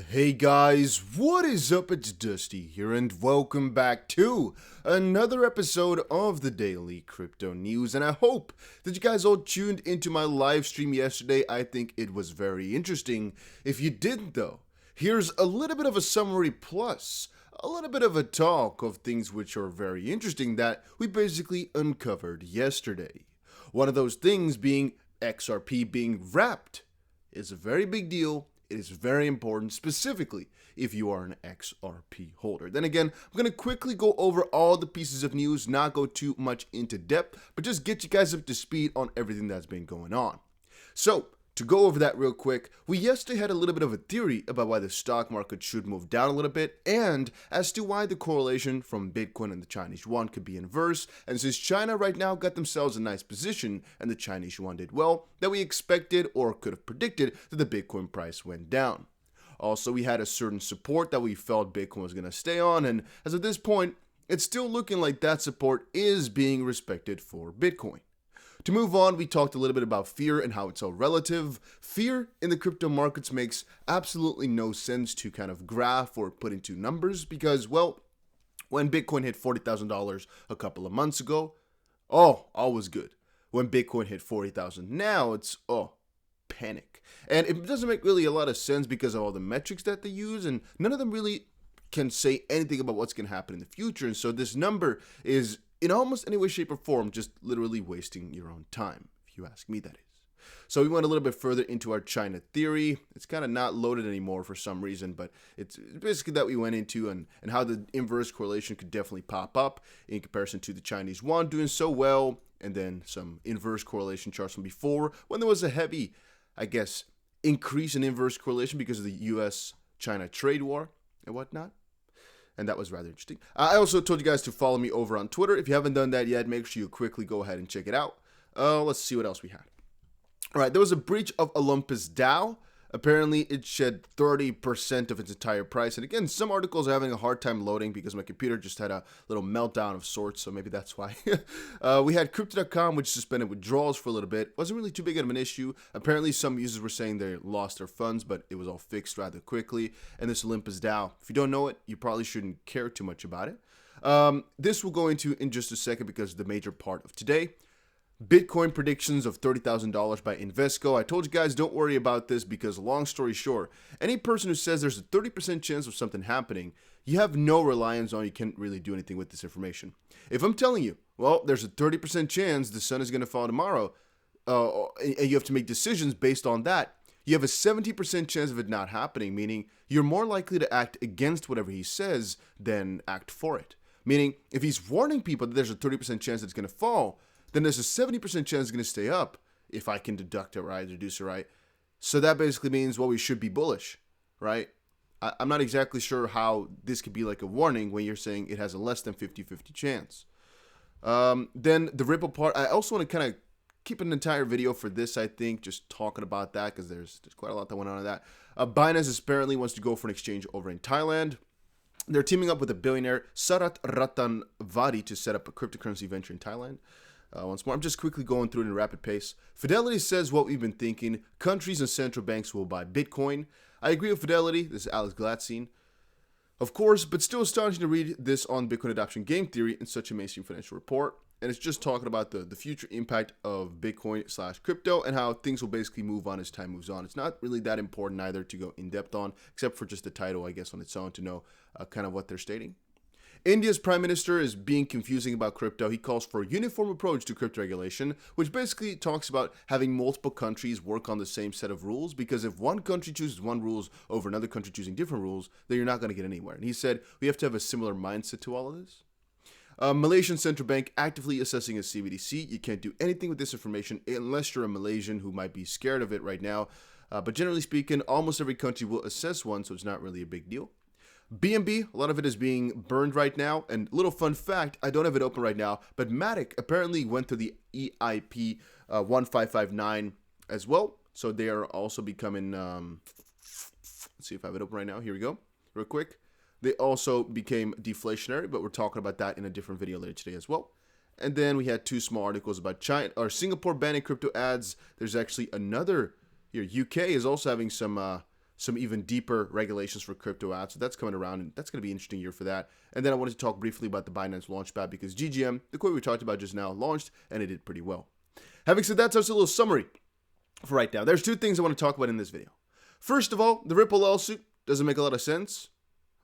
Hey guys, what is up? It's Dusty here, and welcome back to another episode of the Daily Crypto News. And I hope that you guys all tuned into my live stream yesterday. I think it was very interesting. If you didn't, though, here's a little bit of a summary plus a little bit of a talk of things which are very interesting that we basically uncovered yesterday. One of those things being XRP being wrapped is a very big deal. It is very important, specifically if you are an XRP holder. Then again, I'm going to quickly go over all the pieces of news, not go too much into depth, but just get you guys up to speed on everything that's been going on. So, to go over that real quick, we yesterday had a little bit of a theory about why the stock market should move down a little bit, and as to why the correlation from Bitcoin and the Chinese yuan could be inverse. And since China right now got themselves a nice position and the Chinese yuan did well, that we expected or could have predicted that the Bitcoin price went down. Also, we had a certain support that we felt Bitcoin was going to stay on, and as of this point, it's still looking like that support is being respected for Bitcoin. To move on, we talked a little bit about fear and how it's all relative. Fear in the crypto markets makes absolutely no sense to kind of graph or put into numbers because, well, when Bitcoin hit $40,000 a couple of months ago, all was good. When Bitcoin hit 40,000 now, it's, panic. And it doesn't make really a lot of sense because of all the metrics that they use, and none of them really can say anything about what's going to happen in the future. And so this number is, in almost any way, shape, or form, just literally wasting your own time, if you ask me, that is. So we went a little bit further into our China theory. It's kind of not loaded anymore for some reason, but it's basically that we went into and how the inverse correlation could definitely pop up in comparison to the Chinese yuan doing so well, and then some inverse correlation charts from before when there was a heavy, I guess, increase in inverse correlation because of the US-China trade war and whatnot. And that was rather interesting. I also told you guys to follow me over on Twitter. If you haven't done that yet, make sure you quickly go ahead and check it out. Let's see what else we had. All right, there was a breach of Olympus DAO. Apparently, it shed 30% of its entire price. And again, some articles are having a hard time loading because my computer just had a little meltdown of sorts, so maybe that's why. We had Crypt.com, which suspended withdrawals for a little bit. Wasn't really too big of an issue. Apparently, some users were saying they lost their funds, but it was all fixed rather quickly. And this Olympus DAO, if you don't know it, you probably shouldn't care too much about it. This we'll go into in just a second because the major part of today. Bitcoin predictions of $30,000 by Invesco. I told you guys don't worry about this because, long story short, any person who says there's a 30% chance of something happening, you have no reliance on. You can't really do anything with this information. If I'm telling you, well, there's a 30% chance the sun is going to fall tomorrow, and you have to make decisions based on that, you have a 70% chance of it not happening, meaning you're more likely to act against whatever he says than act for it. Meaning, if he's warning people that there's a 30% chance it's going to fall, then there's a 70% chance it's going to stay up, if I can deduct it right, deduce it right. So that basically means, well, we should be bullish, right? I'm not exactly sure how this could be like a warning when you're saying it has a less than 50-50 chance. Then the Ripple part, I also want to kind of keep an entire video for this, I think, just talking about that because there's quite a lot that went on in that. Binance apparently wants to go for an exchange over in Thailand. They're teaming up with a billionaire, Sarat Ratanvadi, to set up a cryptocurrency venture in Thailand. Once more, I'm just quickly going through it in a rapid pace. Fidelity says what we've been thinking. Countries and central banks will buy Bitcoin. I agree with Fidelity. This is Alex Gladstein. Of course, but still astonishing to read this on Bitcoin adoption game theory in such a mainstream financial report. And it's just talking about the future impact of Bitcoin/crypto and how things will basically move on as time moves on. It's not really that important either to go in depth on, except for just the title, I guess, on its own to know kind of what they're stating. India's prime minister is being confusing about crypto. He calls for a uniform approach to crypto regulation, which basically talks about having multiple countries work on the same set of rules, because if one country chooses one rules over another country choosing different rules, then you're not going to get anywhere. And he said we have to have a similar mindset to all of this. Malaysian central bank actively assessing a CBDC. You can't do anything with this information unless you're a Malaysian who might be scared of it right now. But generally speaking, almost every country will assess one, so it's not really a big deal. BNB, a lot of it is being burned right now. And little fun fact, I don't have it open right now, but Matic apparently went to the EIP 1559 as well. So they are also becoming, let's see if I have it open right now. Here we go, real quick. They also became deflationary, but we're talking about that in a different video later today as well. And then we had two small articles about China or Singapore banning crypto ads. There's actually another here. UK is also having some some even deeper regulations for crypto ads. So that's coming around, and that's going to be an interesting year for that. And then I wanted to talk briefly about the Binance Launchpad because GGM, the coin we talked about just now, launched, and it did pretty well. Having said that, so it's a little summary for right now. There's two things I want to talk about in this video. First of all, the Ripple lawsuit doesn't make a lot of sense.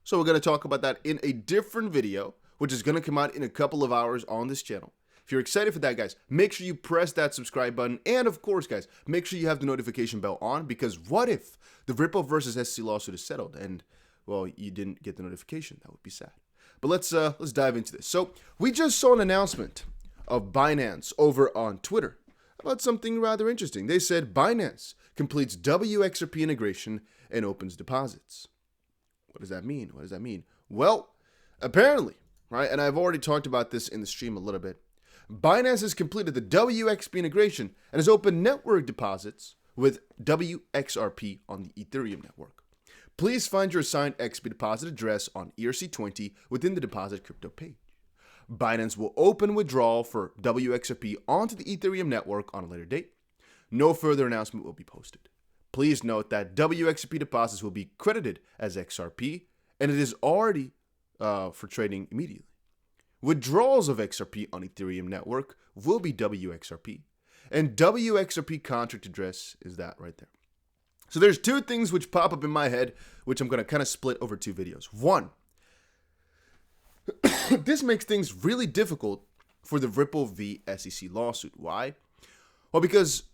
So we're going to talk about that in a different video, which is going to come out in a couple of hours on this channel. If you're excited for that, guys, make sure you press that subscribe button. And of course, guys, make sure you have the notification bell on, because what if the Ripple versus SEC lawsuit is settled and, well, you didn't get the notification? That would be sad. But let's dive into this. So we just saw an announcement of Binance over on Twitter about something rather interesting. They said Binance completes wXRP integration and opens deposits. What does that mean? What does that mean? Well, apparently, right, and I've already talked about this in the stream a little bit, Binance has completed the wXRP integration and has opened network deposits with wXRP on the Ethereum network. Please find your assigned XP deposit address on ERC20 within the deposit crypto page. Binance will open withdrawal for wXRP onto the Ethereum network on a later date. No further announcement will be posted. Please note that wXRP deposits will be credited as XRP, and it is already for trading immediately. Withdrawals of XRP on Ethereum network will be wXRP, and wXRP contract address is that right there. So there's two things which pop up in my head, which I'm going to kind of split over two videos. One, this makes things really difficult for the Ripple v SEC lawsuit. Why? Well, because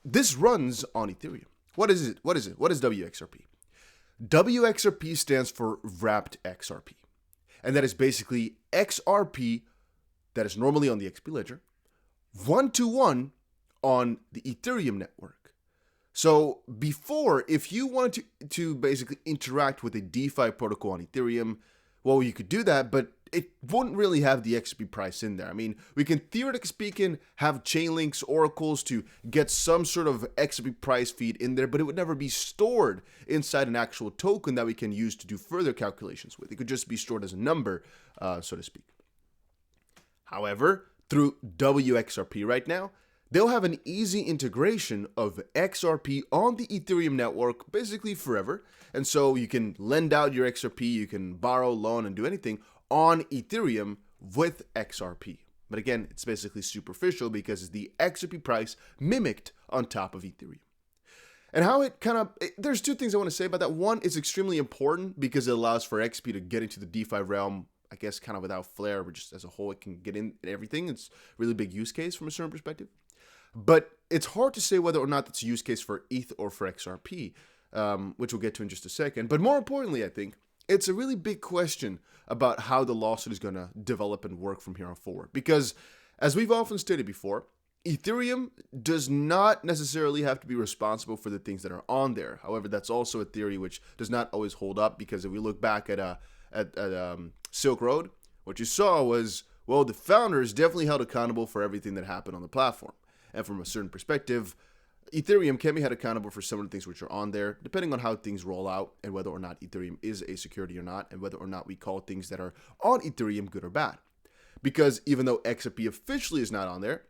this runs on Ethereum. What is it? What is it? What is wXRP? wXRP stands for wrapped XRP. And that is basically XRP that is normally on the XP ledger, one-to-one on the Ethereum network. So before, if you wanted to basically interact with a DeFi protocol on Ethereum, well, you could do that, but it wouldn't really have the XP price in there. I mean, we can theoretically speaking have chain links, oracles to get some sort of XP price feed in there, but it would never be stored inside an actual token that we can use to do further calculations with. It could just be stored as a number, so to speak. However, through wXRP right now, they'll have an easy integration of XRP on the Ethereum network basically forever. And so you can lend out your XRP, you can borrow, loan, and do anything on Ethereum with XRP. But again, it's basically superficial because it's the XRP price mimicked on top of Ethereum. And how it there's two things I want to say about that. One, it's extremely important because it allows for XP to get into the DeFi realm, I guess kind of without flair, but just as a whole, it can get in everything. It's a really big use case from a certain perspective. But it's hard to say whether or not that's a use case for ETH or for XRP, which we'll get to in just a second. But more importantly, I think, it's a really big question about how the lawsuit is going to develop and work from here on forward. Because, as we've often stated before, Ethereum does not necessarily have to be responsible for the things that are on there. However, that's also a theory which does not always hold up, because if we look back at Silk Road, what you saw was, well, the founders definitely held accountable for everything that happened on the platform. And from a certain perspective, Ethereum can be held accountable for some of the things which are on there, depending on how things roll out and whether or not Ethereum is a security or not, and whether or not we call things that are on Ethereum good or bad. Because even though XRP officially is not on there,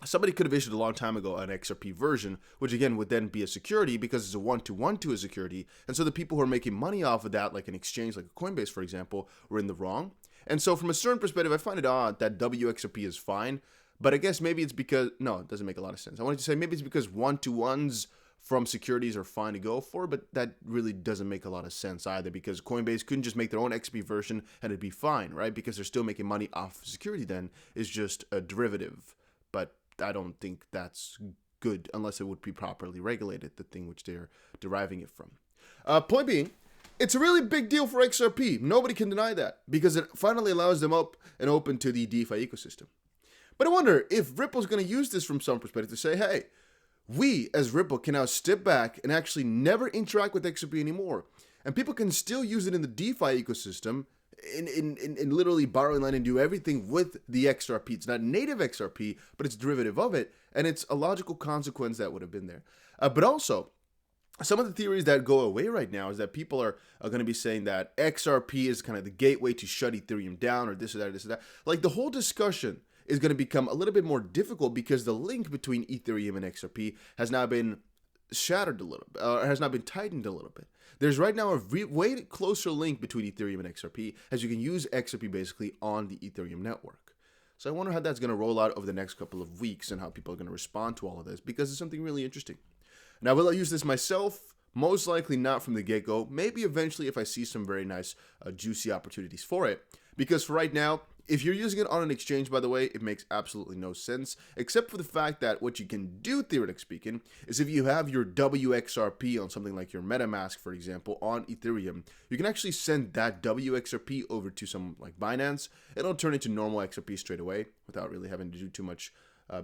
somebody could have issued a long time ago an XRP version, which again would then be a security because it's a one-to-one to a security. And so the people who are making money off of that, like an exchange like a Coinbase, for example, were in the wrong. And so from a certain perspective, I find it odd that wXRP is fine. But I guess maybe it's because, no, it doesn't make a lot of sense. I wanted to say maybe it's because one-to-ones from securities are fine to go for, but that really doesn't make a lot of sense either, because Coinbase couldn't just make their own XP version and it'd be fine, right? Because they're still making money off security then. It's just a derivative. But I don't think that's good unless it would be properly regulated, the thing which they're deriving it from. Point being, it's a really big deal for XRP. Nobody can deny that, because it finally allows them up and open to the DeFi ecosystem. But I wonder if Ripple's going to use this from some perspective to say, hey, we as Ripple can now step back and actually never interact with XRP anymore. And people can still use it in the DeFi ecosystem in literally borrowing land and do everything with the XRP. It's not native XRP, but it's derivative of it. And it's a logical consequence that would have been there. But also, some of the theories that go away right now is that people are going to be saying that XRP is kind of the gateway to shut Ethereum down, or this or that, or this or that. Like, the whole discussion is going to become a little bit more difficult because the link between Ethereum and XRP has now been shattered a little bit, or has not been tightened a little bit. There's right now a way closer link between Ethereum and XRP, as you can use XRP basically on the Ethereum network. So I wonder how that's going to roll out over the next couple of weeks and how people are going to respond to all of this, because it's something really interesting. Now, will I use this myself? Most likely not from the get-go. Maybe eventually if I see some very nice, juicy opportunities for it. Because for right now, if you're using it on an exchange, by the way, it makes absolutely no sense, except for the fact that what you can do, theoretically speaking, is if you have your wXRP on something like your MetaMask, for example, on Ethereum, you can actually send that wXRP over to some like Binance. It'll turn into normal XRP straight away without really having to do too much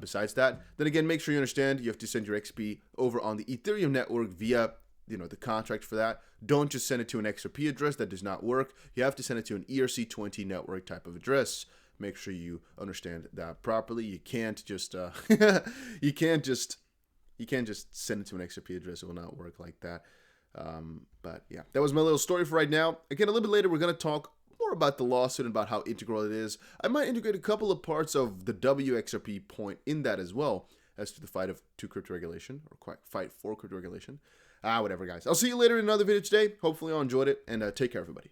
besides that. Then again, make sure you understand you have to send your XP over on the Ethereum network via the contract for that. Don't just send it to an XRP address. That does not work. You have to send it to an ERC20 network type of address. Make sure you understand that properly. You can't just you can't just send it to an XRP address. It will not work like that. But yeah, that was my little story for right now. Again, a little bit later, we're going to talk more about the lawsuit and about how integral it is. I might integrate a couple of parts of the wXRP point in that as well, as to the fight to crypto regulation, or fight for crypto regulation. Whatever, guys. I'll see you later in another video today. Hopefully you all enjoyed it, and take care, everybody.